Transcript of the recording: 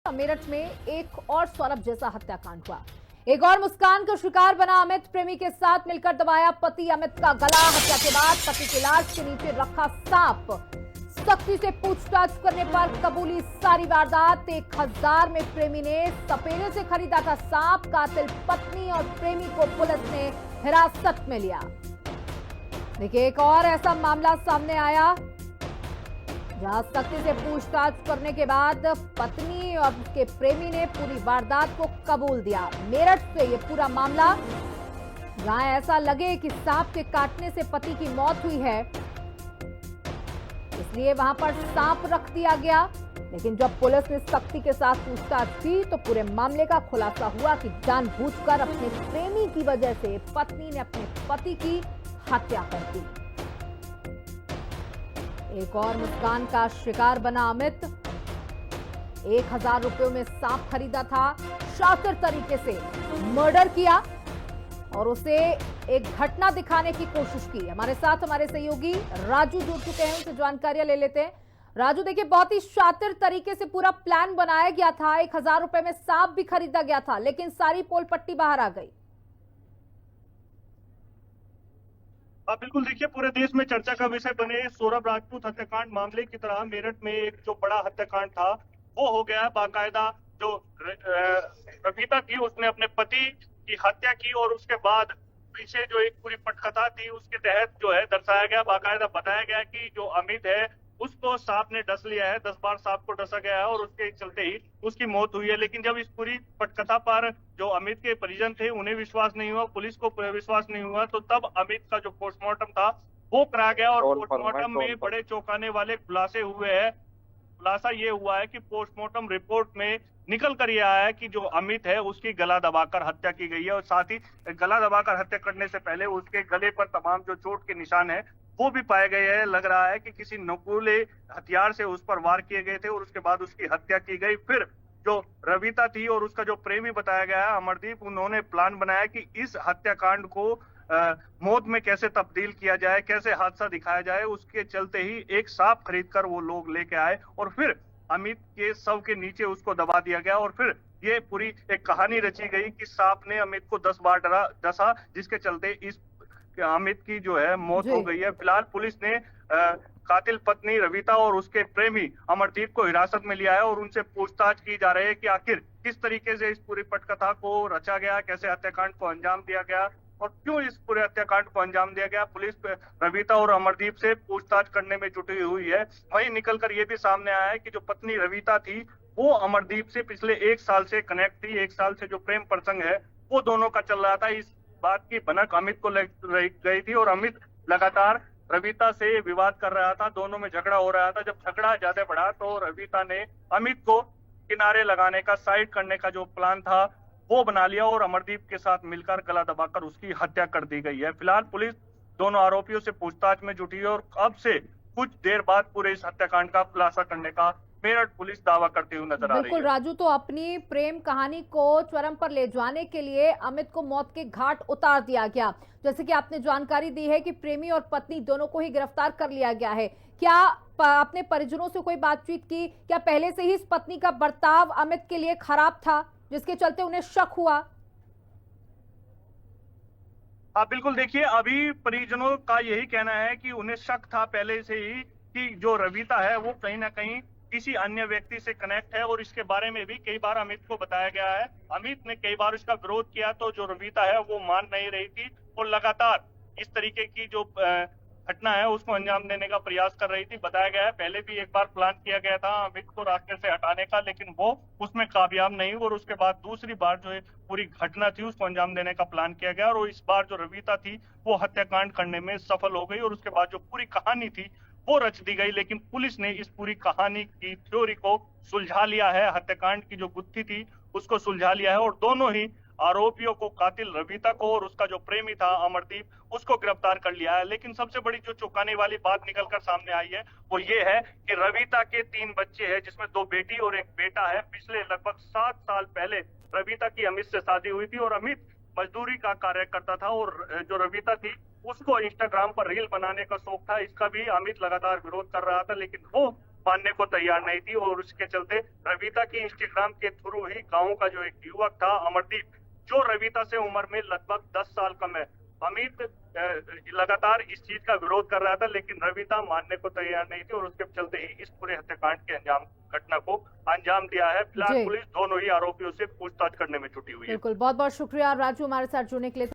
मेरठ में एक और सौरभ जैसा हत्याकांड हुआ। एक और मुस्कान का शिकार बना अमित। प्रेमी के साथ मिलकर दबाया पति अमित का गला। हत्या के बाद पति की लाश के नीचे रखा सांप। सख्ती से पूछताछ करने पर कबूली सारी वारदात। 1000 में प्रेमी ने सपेरे से खरीदा था सांप। कातिल पत्नी और प्रेमी को पुलिस ने हिरासत में लिया। देखिए, एक और ऐसा मामला सामने आया जहां सख्ती से पूछताछ करने के बाद पत्नी और उसके प्रेमी ने पूरी वारदात को कबूल दिया। मेरठ से ये पूरा मामला, जहां ऐसा लगे कि सांप के काटने से पति की मौत हुई है, इसलिए वहां पर सांप रख दिया गया। लेकिन जब पुलिस ने सख्ती के साथ पूछताछ की तो पूरे मामले का खुलासा हुआ कि जानबूझकर अपने प्रेमी की वजह से पत्नी ने अपने पति की हत्या कर दी। एक और मुस्कान का शिकार बना अमित। 1000 रुपयों में सांप खरीदा था, शातिर तरीके से मर्डर किया और उसे एक घटना दिखाने की कोशिश की। हमारे साथ हमारे सहयोगी राजू जुड़ चुके हैं, उनसे जानकारियां ले लेते हैं। राजू, देखिए, बहुत ही शातिर तरीके से पूरा प्लान बनाया गया था। 1000 रुपए में सांप भी खरीदा गया था, लेकिन सारी पोल पट्टी बाहर आ गई। बिल्कुल, देखिए, पूरे देश में चर्चा का विषय बने सौरभ राजपूत हत्याकांड मामले की तरह मेरठ में एक जो बड़ा हत्याकांड था वो हो गया। बाकायदा जो रविता थी उसने अपने पति की हत्या की और उसके बाद पीछे जो एक पूरी पटकथा थी उसके तहत जो है दर्शाया गया, बाकायदा बताया गया कि जो अमित है उसको सांप ने डस लिया है, 10 बार सांप को डसा गया है और उसके चलते ही उसकी मौत हुई है। लेकिन जब इस पूरी पटकथा पर जो अमित के परिजन थे उन्हें विश्वास नहीं हुआ, पुलिस को विश्वास नहीं हुआ, तो तब अमित का जो पोस्टमार्टम था वो कराया गया और पोस्टमार्टम में बड़े चौंकाने वाले खुलासे हुए हैं। खुलासा ये हुआ है कि पोस्टमार्टम रिपोर्ट में निकल कर ये आया है कि जो अमित है उसकी गला दबाकर हत्या की गई है और साथ ही गला दबाकर हत्या करने से पहले उसके गले पर तमाम जो चोट के निशान है वो भी पाए गए हैं। लग रहा है कि किसी नुकीले हथियार से उस पर वार किए गए थे और उसके बाद उसकी हत्या की गई। फिर जो रविता थी और उसका जो प्रेमी बताया गया है अमरदीप, उन्होंने प्लान बनाया कि इस हत्याकांड को मौत में कैसे तब्दील किया जाए, कैसे हादसा दिखाया जाए। उसके चलते ही एक सांप खरीदकर वो लोग लेके आए और फिर अमित के शव के नीचे उसको दबा दिया गया और फिर ये पूरी एक कहानी रची गई कि सांप ने अमित को 10 बार डसा, जिसके चलते इस अमित की जो है मौत हो गई है। फिलहाल पुलिस ने कातिल पत्नी रविता और उसके प्रेमी अमरदीप को हिरासत में लिया है और उनसे पूछताछ की जा रही है कि आखिर किस तरीके से इस पूरी पटकथा को रचा गया, कैसे हत्याकांड को अंजाम दिया गया और क्यों इस पूरे हत्याकांड को अंजाम दिया गया। पुलिस रविता और अमरदीप से पूछताछ करने में जुटी हुई है। वहीं निकलकर ये भी सामने आया है कि जो पत्नी रविता थी वो अमरदीप से पिछले 1 साल से कनेक्ट थी। 1 साल से जो प्रेम प्रसंग है वो दोनों का चल रहा था। इस बात की भनक अमित को लग गई थी और अमित लगातार रविता से विवाद कर रहा था, दोनों में झगड़ा हो रहा था। जब झगड़ा ज्यादा बढ़ा तो रविता ने अमित को किनारे लगाने का, साइड करने का जो प्लान था वो बना लिया और अमरदीप के साथ मिलकर गला दबाकर उसकी हत्या कर दी गई है। फिलहाल पुलिस दोनों आरोपियों से पूछताछ में जुटी है और अब से कुछ देर बाद पूरे इस हत्याकांड का खुलासा करने का मेरठ पुलिस दावा करते हुए नजर आ रही है। बिल्कुल राजू, तो अपनी प्रेम कहानी को चरम पर ले जाने के लिए अमित को मौत के घाट उतार दिया गया। जैसे कि आपने जानकारी दी है कि प्रेमी और पत्नी दोनों को ही गिरफ्तार कर लिया गया है। क्या आपने परिजनों से कोई बातचीत की? क्या पहले से ही इस पत्नी का बर्ताव अमित के लिए खराब था जिसके चलते उन्हें शक हुआ? हाँ बिल्कुल, देखिए, अभी परिजनों का यही कहना है कि उन्हें शक था पहले से ही कि जो रविता है वो कहीं ना कहीं किसी अन्य व्यक्ति से कनेक्ट है और इसके बारे में भी कई बार अमित को बताया गया है। अमित ने कई बार इसका विरोध किया तो जो रविता है वो मान नहीं रही थी और लगातार इस तरीके की जो घटना है उसको अंजाम देने का प्रयास कर रही थी। बताया गया है पहले भी एक बार प्लान किया गया था अमित को रास्ते से हटाने का, लेकिन वो उसमें कामयाब नहीं हुआ और उसके बाद दूसरी बार जो है पूरी घटना थी उसको अंजाम देने का प्लान किया गया और इस बार जो रविता थी वो हत्याकांड करने में सफल हो गई और उसके बाद जो पूरी कहानी थी वो रच दी गई। लेकिन पुलिस ने इस पूरी कहानी की थ्योरी को सुलझा लिया है, हत्याकांड की जो गुत्थी थी उसको सुलझा लिया है और दोनों ही आरोपियों को, कातिल रविता को और उसका जो प्रेमी था अमरदीप, उसको गिरफ्तार कर लिया है। लेकिन सबसे बड़ी जो चौंकाने वाली बात निकलकर सामने आई है वो ये है कि रविता के 3 बच्चे हैं जिसमें 2 बेटी और 1 बेटा है। पिछले लगभग 7 साल पहले रविता की अमित से शादी हुई थी और अमित मजदूरी का कार्य करता था और जो रविता थी उसको इंस्टाग्राम पर रील बनाने का शौक था। इसका भी अमित लगातार विरोध कर रहा था, लेकिन वो मानने को तैयार नहीं थी और उसके चलते रविता की इंस्टाग्राम के थ्रू ही गांव का जो एक युवक था अमरदीप, जो रविता से उम्र में लगभग 10 साल कम है, अमित लगातार इस चीज का विरोध कर रहा था, लेकिन रविता मानने को तैयार नहीं थी और उसके चलते ही इस पूरे हत्याकांड के घटना को अंजाम दिया है। फिलहाल जी। पुलिस दोनों ही आरोपियों से पूछताछ करने में जुटी हुई है। बिल्कुल, बहुत बहुत शुक्रिया राजू हमारे साथ जुड़ने के लिए।